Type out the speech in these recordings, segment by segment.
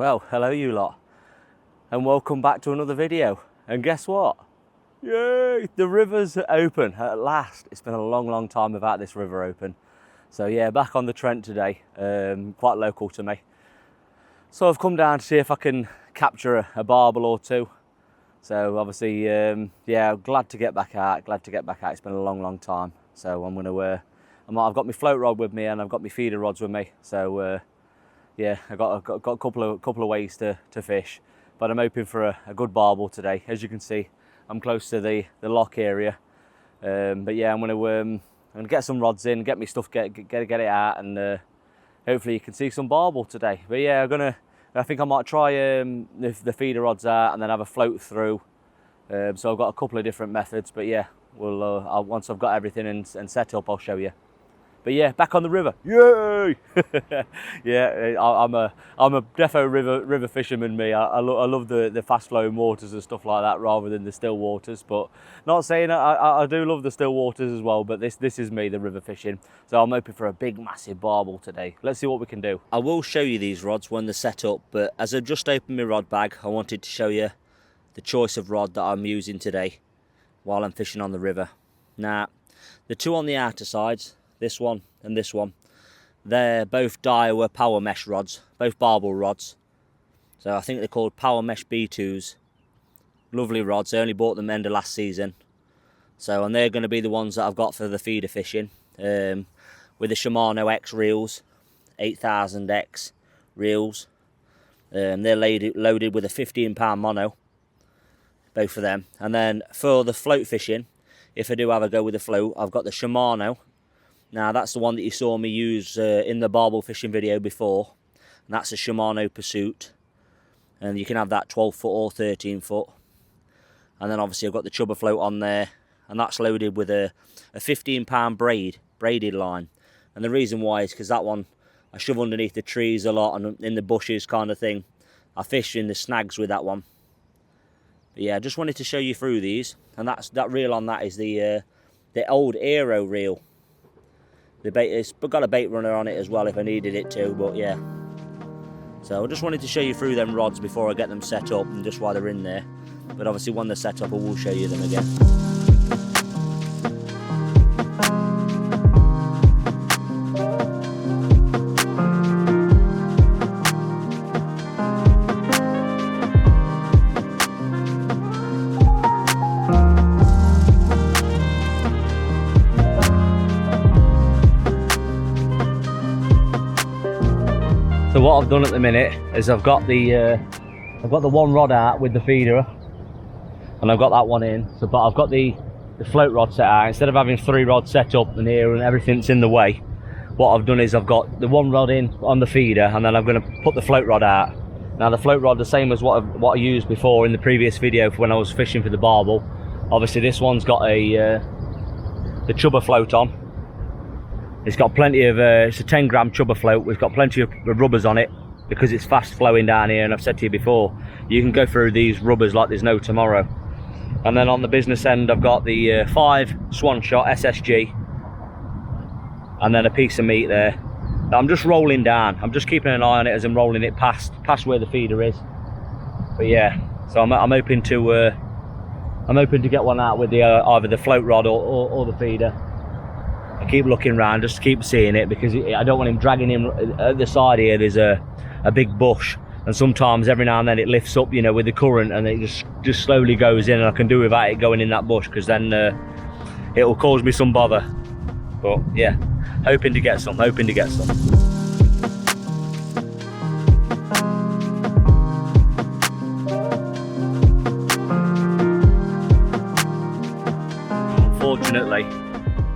Well, hello you lot, and welcome back to another video. And guess what? Yay! The river's open at last. It's been a long time without this river open. So yeah, back on the Trent today, quite local to me. So I've come down to see if I can capture a barbel or two. So obviously, yeah, glad to get back out. It's been a long time. So I'm gonna, I've got my float rod with me and I've got my feeder rods with me. So yeah, I've got a couple of ways to fish, but I'm hoping for a good barbel today. As you can see, I'm close to the lock area. But yeah, I'm gonna get some rods in, get my stuff, get it out, and hopefully you can see some barbel today. But yeah, I think I might try the feeder rods out and then have a float through. So I've got a couple of different methods, but yeah, we'll once I've got everything and set up, I'll show you. But yeah, back on the river, yay! Yeah, I'm a defo river fisherman. Me, I love the fast flowing waters and stuff like that rather than the still waters. But not saying I do love the still waters as well. But this is me, the river fishing. So I'm hoping for a big massive barbel today. Let's see what we can do. I will show you these rods when they're set up. But as I've just opened my rod bag, I wanted to show you the choice of rod that I'm using today while I'm fishing on the river. Now, the two on the outer sides, this one and this one, they're both Daiwa power mesh rods, both barbel rods. So I think they're called power mesh B2s. Lovely rods. I only bought them end of last season. So, and they're going to be the ones that I've got for the feeder fishing, with the Shimano X reels, 8000X reels. They're loaded with a 15-pound mono, both of them. And then for the float fishing, if I do have a go with the float, I've got the Shimano. Now that's the one that you saw me use in the barbel fishing video before. And that's a Shimano Pursuit. And you can have that 12 foot or 13 foot. And then obviously I've got the chubber float on there. And that's loaded with a 15-pound braided line. And the reason why is because that one, I shove underneath the trees a lot and in the bushes kind of thing. I fish in the snags with that one. But yeah, I just wanted to show you through these. And that reel on that is the old Aero reel. It's got a bait runner on it as well if I needed it to, but yeah. So I just wanted to show you through them rods before I get them set up and just while they're in there. But obviously when they're set up I will show you them again. So what I've done at the minute is I've got the one rod out with the feeder, and I've got that one in. So, but I've got the float rod set out. Instead of having 3 rods set up in here and everything's in the way, what I've done is I've got the one rod in on the feeder, and then I'm going to put the float rod out. Now the float rod, the same as what I used before in the previous video for when I was fishing for the barbel. Obviously this one's got the chubber float on. It's got plenty of, it's a 10 gram chubber float. We've got plenty of rubbers on it because it's fast flowing down here, and I've said to you before, you can go through these rubbers like there's no tomorrow. And then on the business end, I've got the 5 Swan Shot SSG, and then a piece of meat there. I'm just rolling down. I'm just keeping an eye on it as I'm rolling it past where the feeder is. But yeah, so I'm hoping to get one out with the either the float rod or the feeder. I keep looking around just to keep seeing it because I don't want him dragging him. At the side here there's a big bush, and sometimes every now and then it lifts up, you know, with the current, and it just slowly goes in, and I can do without it going in that bush because then it will cause me some bother. But yeah, hoping to get some. Unfortunately,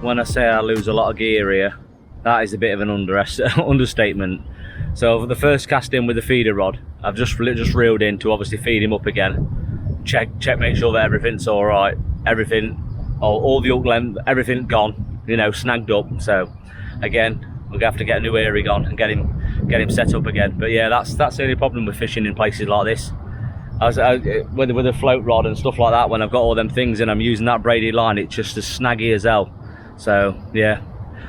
when I say I lose a lot of gear here, that is a bit of an understatement. So for the first cast in with the feeder rod, I've just reeled in to obviously feed him up again. Check, make sure that everything's all right. All the hook length, everything gone, you know, snagged up. So again, we're gonna have to get a new earring on and get him set up again. But yeah, that's the only problem with fishing in places like this. With a float rod and stuff like that, when I've got all them things and I'm using that braided line, it's just as snaggy as hell. So yeah,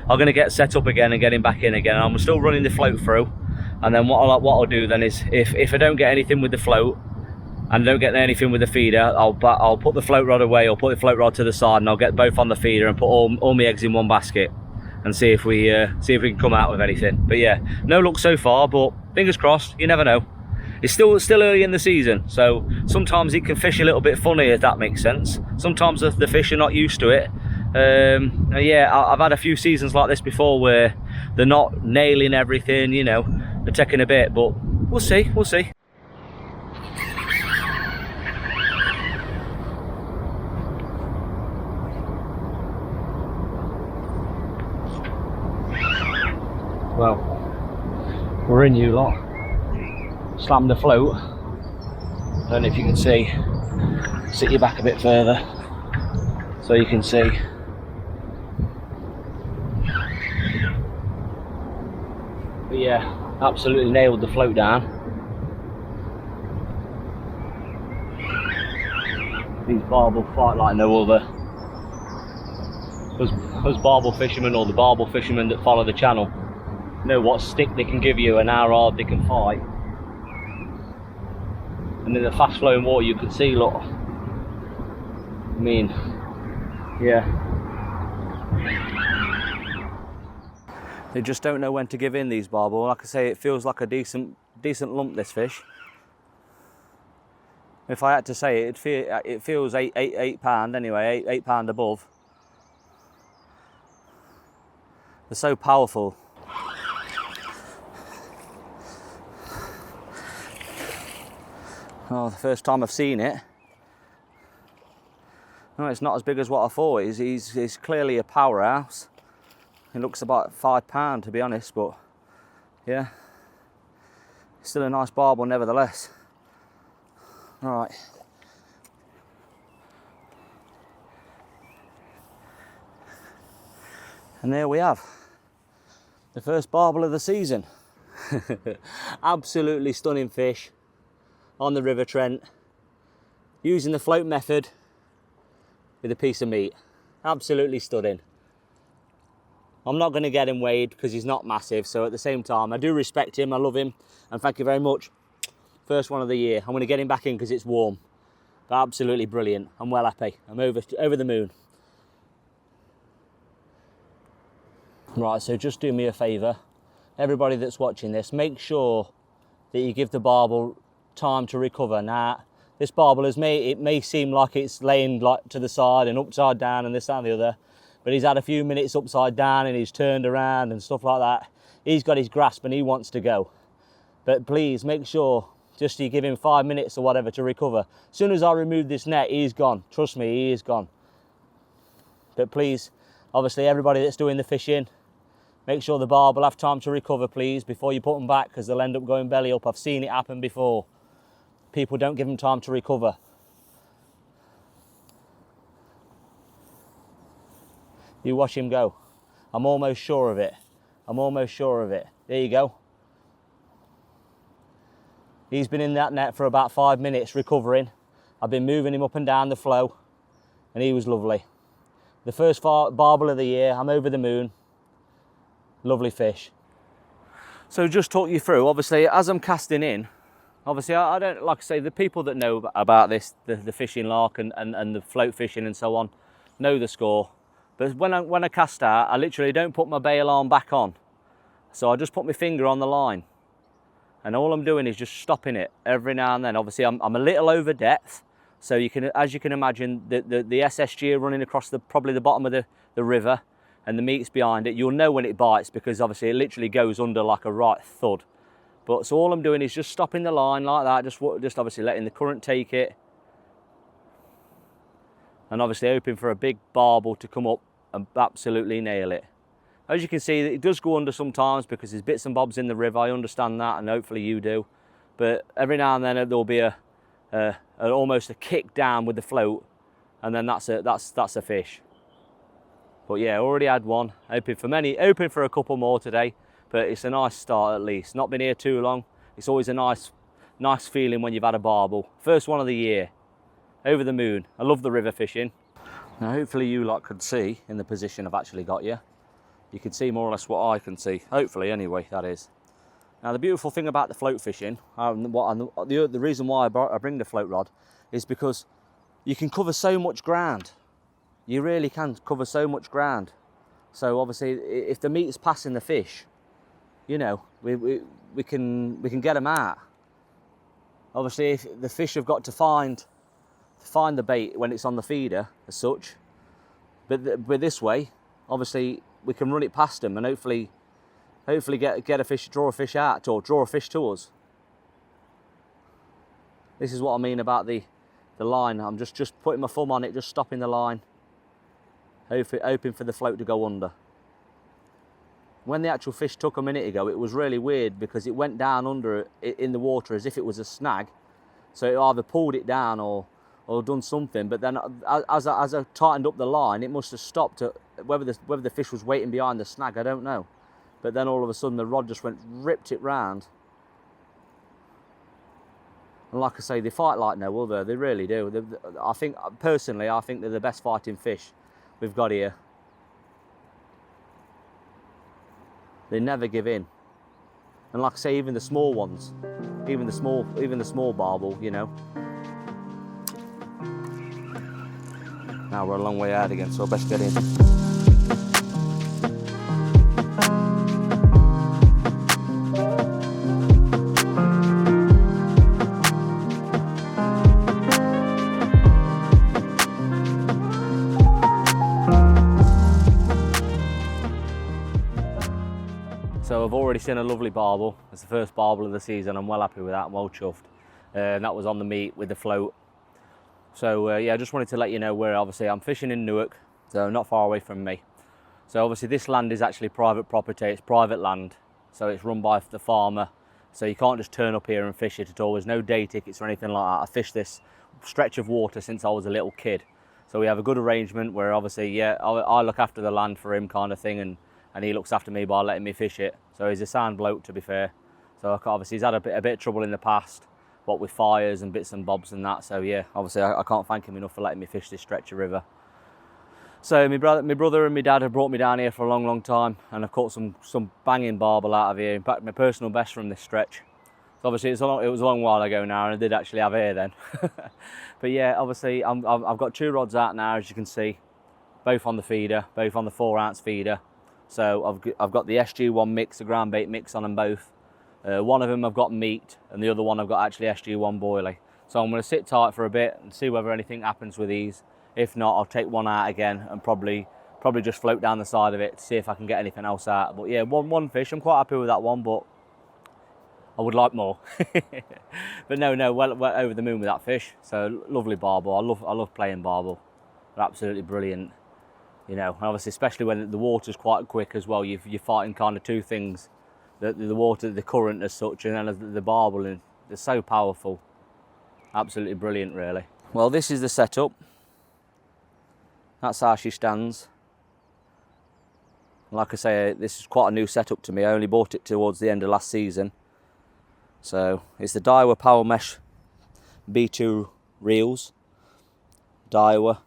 I'm going to get set up again and get him back in again. I'm still running the float through, And then what I'll do then is, if I don't get anything with the float and I don't get anything with the feeder, I'll put the float rod away, or put the float rod to the side, and I'll get both on the feeder and put all my eggs in one basket and see if we can come out with anything. But yeah, no luck so far, but fingers crossed, you never know. It's still early in the season, so sometimes it can fish a little bit funny, if that makes sense. Sometimes the fish are not used to it. Yeah, I've had a few seasons like this before where they're not nailing everything, you know, they're taking a bit, but we'll see. Well, we're in, you lot. Slammed the float. Don't know if you can see. Sit you back a bit further so you can see. But yeah, absolutely nailed the float down. These barbel fight like no other. Us barbel fishermen, or the barbel fishermen that follow the channel, know what stick they can give you and how hard they can fight. And in the fast flowing water you can see, look, I mean, yeah, they just don't know when to give in, these barbel. Like I say, it feels like a decent lump, this fish. If I had to say it, it feels eight pound anyway, eight pound above. They're so powerful. Oh, the first time I've seen it. No, it's not as big as what I thought. He's clearly a powerhouse. He looks about £5 to be honest, but yeah, still a nice barbel nevertheless. All right. And there we have the first barbel of the season. Absolutely stunning fish on the River Trent, using the float method with a piece of meat. Absolutely stunning. I'm not going to get him weighed because he's not massive, so at the same time I do respect him, I love him, and thank you very much. First one of the year. I'm going to get him back in because it's warm. But absolutely brilliant. I'm well happy. I'm over the moon. Right, so just do me a favour, everybody that's watching this, make sure that you give the barbel time to recover. Now, this barbel, it may seem like it's laying like to the side and upside down and this and the other, but he's had a few minutes upside down and he's turned around and stuff like that. He's got his grasp and he wants to go. But please make sure just you give him 5 minutes or whatever to recover. As soon as I remove this net, he's gone. Trust me, he is gone. But please, obviously everybody that's doing the fishing, make sure the barbel have time to recover, please, before you put them back, because they'll end up going belly up. I've seen it happen before. People don't give them time to recover. You watch him go. I'm almost sure of it. I'm almost sure of it. There you go. He's been in that net for about 5 minutes recovering. I've been moving him up and down the flow, and he was lovely. The first barbel of the year. I'm over the moon. Lovely fish. So just talk you through, obviously, as I'm casting in, obviously I don't, like I say, the people that know about this, the fishing lark and the float fishing and so on, know the score. But when I cast out, I literally don't put my bail arm back on. So I just put my finger on the line. And all I'm doing is just stopping it every now and then. Obviously I'm a little over depth, so you can, as you can imagine, the SSG are running across probably the bottom of the river, and the meat's behind it. You'll know when it bites because obviously it literally goes under like a right thud. But so all I'm doing is just stopping the line like that, just obviously letting the current take it, and obviously hoping for a big barbel to come up and absolutely nail it. As you can see, it does go under sometimes because there's bits and bobs in the river. I understand that, and hopefully you do. But every now and then there'll be almost a kick down with the float, and then that's a fish. But yeah, already had one. Hoping for a couple more today. But it's a nice start at least. Not been here too long. It's always a nice feeling when you've had a barbel. First one of the year. Over the moon. I love the river fishing. Now hopefully you lot could see in the position I've actually got you. You can see more or less what I can see. Hopefully anyway, that is. Now the beautiful thing about the float fishing, the reason why I bring the float rod is because you can cover so much ground. You really can cover so much ground. So obviously if the meat is passing the fish, you know, we can get them out. Obviously if the fish have got to find the bait when it's on the feeder as such, but this way obviously we can run it past them and hopefully get a fish, draw a fish out, or draw a fish to us. This is what I mean about the line. I'm just putting my thumb on it, just stopping the line, hoping for the float to go under. When the actual fish took a minute ago, it was really weird because it went down under it in the water as if it was a snag. So it either pulled it down or done something. But then as I tightened up the line, it must have stopped. Whether the fish was waiting behind the snag, I don't know. But then all of a sudden the rod just ripped it round. And like I say, they fight like no other. They really do. I think personally, I think they're the best fighting fish we've got here. They never give in. And like I say, even the small ones, even the small barbel, you know. Now we're a long way out again, so I best get in. So I've already seen a lovely barbel. It's the first barbel of the season. I'm well happy with that. I'm well chuffed. And that was on the meat with the float. So yeah, I just wanted to let you know where obviously I'm fishing in Newark, so not far away from me. So obviously this land is actually private property. It's private land, so it's run by the farmer. So you can't just turn up here and fish it at all. There's no day tickets or anything like that. I fished this stretch of water since I was a little kid. So we have a good arrangement where obviously, yeah, I look after the land for him kind of thing, and he looks after me by letting me fish it. So he's a sound bloke, to be fair. So obviously he's had a bit of trouble in the past, what with fires and bits and bobs and that. So yeah, obviously I can't thank him enough for letting me fish this stretch of river. So my brother and my dad have brought me down here for a long time, and I've caught some banging barbel out of here. In fact, my personal best from this stretch. So obviously it was a long while ago now, and I did actually have air then. But yeah, obviously I've got 2 rods out now, as you can see, both on the feeder, both on the 4-ounce feeder. So I've got the SG1 mix, the ground bait mix on them both. One of them I've got meat, and the other one I've got actually SG1 boilie. So I'm going to sit tight for a bit and see whether anything happens with these. If not, I'll take one out again and probably just float down the side of it to see if I can get anything else out. But yeah, one fish. I'm quite happy with that one, but I would like more. But no, well over the moon with that fish. So lovely barbel. I love playing barbel. They're absolutely brilliant. You know, obviously, especially when the water's quite quick as well, you're fighting kind of 2 things. The water, the current as such, and then the barbel, and they're so powerful. Absolutely brilliant, really. Well, this is the setup. That's how she stands. Like I say, this is quite a new setup to me. I only bought it towards the end of last season. So, it's the Daiwa Power Mesh B2 reels. Daiwa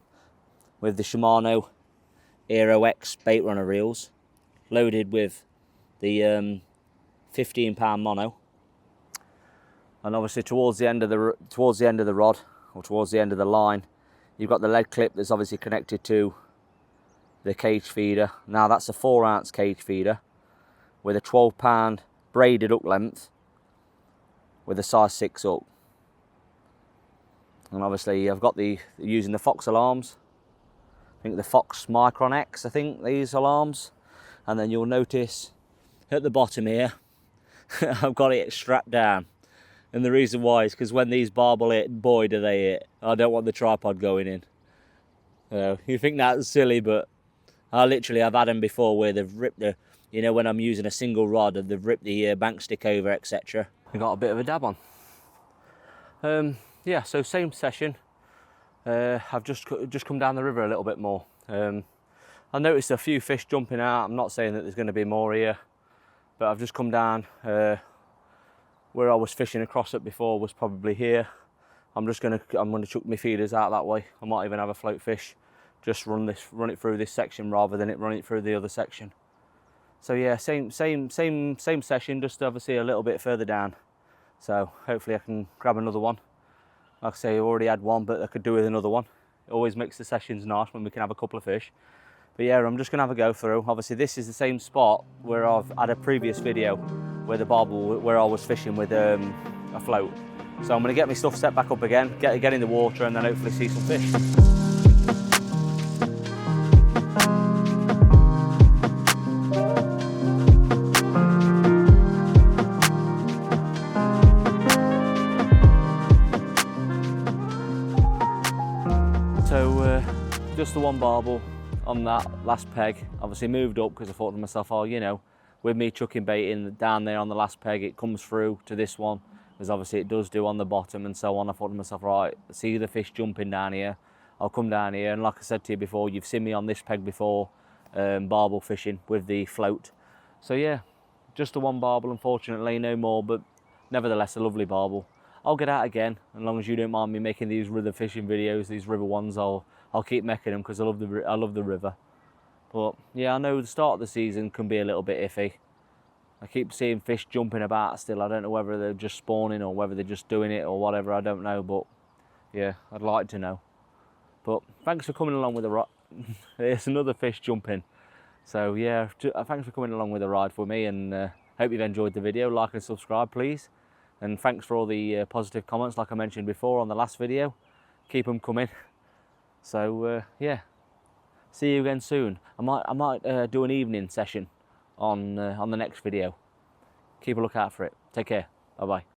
with the Shimano Aero X bait runner reels, loaded with the 15-pound mono. And obviously towards the end of the rod, or towards the end of the line, you've got the lead clip that's obviously connected to the cage feeder. Now that's a 4-ounce cage feeder with a 12-pound braided hook length with a size 6 hook. And obviously I've got using the Fox alarms. I think the Fox Micron X, I think, these alarms. And then you'll notice at the bottom here, I've got it strapped down. And the reason why is because when these barbel hit, boy do they hit. I don't want the tripod going in. You think that's silly, but I've had them before where they've ripped the, you know, when I'm using a single rod and they've ripped the bank stick over, etc. We got a bit of a dab on. Yeah, so same session. I've just come down the river a little bit more. I noticed a few fish jumping out. I'm not saying that there's going to be more here, but I've just come down. Where I was fishing across it before was probably here. I'm gonna chuck my feeders out that way. I might even have a float fish. Just run it through this section rather than run it through the other section. So yeah, same session, just obviously a little bit further down. So hopefully I can grab another one. Like I say, I already had one, but I could do with another one. It always makes the sessions nice when we can have a couple of fish. But yeah, I'm just gonna have a go through. Obviously this is the same spot where I've had a previous video where the barbel, where I was fishing with a float. So I'm gonna get my stuff set back up again, get in the water, and then hopefully see some fish. So just the one barbel on that last peg. Obviously moved up because I thought to myself, oh, you know, with me chucking bait in down there on the last peg, it comes through to this one, as obviously it does do on the bottom and so on. I thought to myself, right, see the fish jumping down here, I'll come down here. And like I said to you before, you've seen me on this peg before, barbel fishing with the float. So yeah, just the one barbel, unfortunately, no more, but nevertheless a lovely barbel. I'll get out again, as long as you don't mind me making these river fishing videos, these river ones. I'll keep making them because I love the river. But yeah, I know the start of the season can be a little bit iffy. I keep seeing fish jumping about still. I don't know whether they're just spawning or whether they're just doing it or whatever. I don't know, but yeah, I'd like to know. But thanks for coming along with the ride. There's another fish jumping. So yeah, thanks for coming along with the ride for me, and hope you've enjoyed the video. Like and subscribe, please. And thanks for all the positive comments, like I mentioned before on the last video. Keep them coming. So yeah, see you again soon. I might do an evening session on the next video. Keep a lookout for it. Take care. Bye bye.